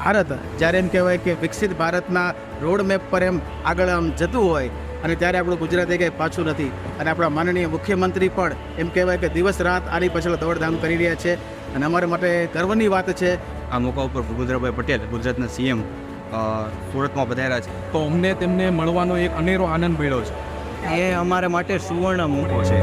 ભારત જ્યારે એમ કહેવાય કે વિકસિત ભારતના રોડ મેપ પર એમ આગળ આમ જતું હોય અને ત્યારે આપણું ગુજરાત એ કંઈ પાછું નથી અને આપણા માનનીય મુખ્યમંત્રી પણ એમ કહેવાય કે દિવસ રાત આની પાછળ દોડધામ કરી રહ્યા છે અને અમારા માટે ગર્વની વાત છે. આ મોકા ઉપર ભૂપેન્દ્રભાઈ પટેલ ગુજરાતના સીએમ સુરતમાં પધાર્યા છે, તો અમને તેમને મળવાનો એક અનેરો આનંદ મળ્યો છે. એ અમારા માટે સુવર્ણ મોકો છે.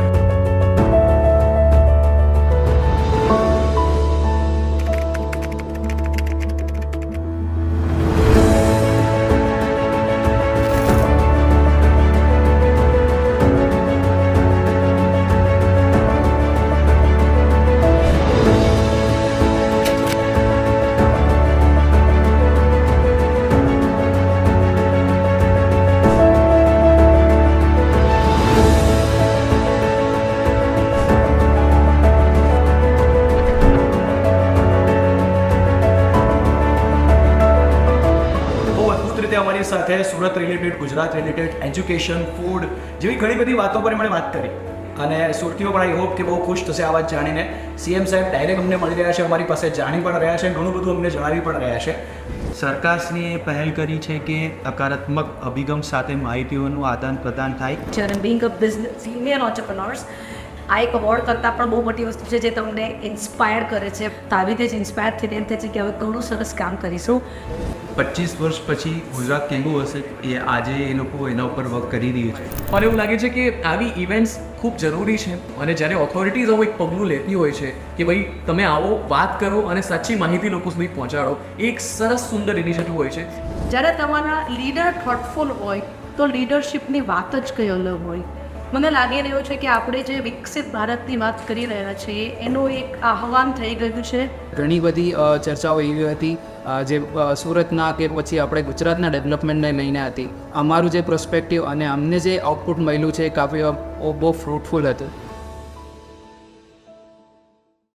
અમારી સાથે Surat related, Gujarat related, education, food જેવી ઘણી બધી વાતો પર એમણે વાત કરી અને સુરતીઓ પણ આઈ હોપ કે બહુ ખુશ થશે આ વાત જાણીને. સીએમ સાહેબ ડાયરેક્ટ અમને મળી રહ્યા છે, અમારી પાસે જાણી પણ રહ્યા છે, ઘણું બધું અમને જણાવી પણ રહ્યા છે. સરકારશ્રીએ પહેલ કરી છે કે હકારાત્મક અભિગમ સાથે માહિતીઓનું આદાન પ્રદાન થાય. અને બિંગ અ બિઝનેસ સિનિયર ઓન્ટરપ્રનર્સ આ એક અવોર્ડ કરતાં પણ બહુ મોટી વસ્તુ છે જે તમને ઇન્સ્પાયર કરે છે. તો આવી રીતે જ ઇન્સ્પાયર થઈને એમ થાય છે કે હવે ઘણું સરસ કામ કરીશું. 25 વર્ષ પછી ગુજરાત કેવું હશે એ આજે એ લોકો એના ઉપર વર્ક કરી રહ્યું છે. મને એવું લાગે છે કે આવી ઇવેન્ટ્સ ખૂબ જરૂરી છે અને જ્યારે ઓથોરિટીઝ આવું એક પગલું લેતી હોય છે કે ભાઈ તમે આવો, વાત કરો અને સાચી માહિતી લોકો સુધી પહોંચાડો, એક સરસ સુંદર ઇનિશિયેટિવ હોય છે. જ્યારે તમારા લીડર થોટફુલ હોય તો લીડરશિપની વાત જ કંઈ અલગ હોય. મને લાગી રહ્યું છે કે આપણે જે વિકસિત ભારતની વાત કરી રહ્યા છીએ એનું એક આહવાન થઈ ગયું છે. ઘણી બધી ચર્ચાઓ એવી હતી જે સુરતના કે પછી આપણે ગુજરાતના ડેવલપમેન્ટને લઈને હતી. અમારું જે પ્રોસ્પેક્ટિવ અને અમને જે આઉટપુટ મળ્યું છે એ કાફી બહુ ફ્રૂટફુલ હતું.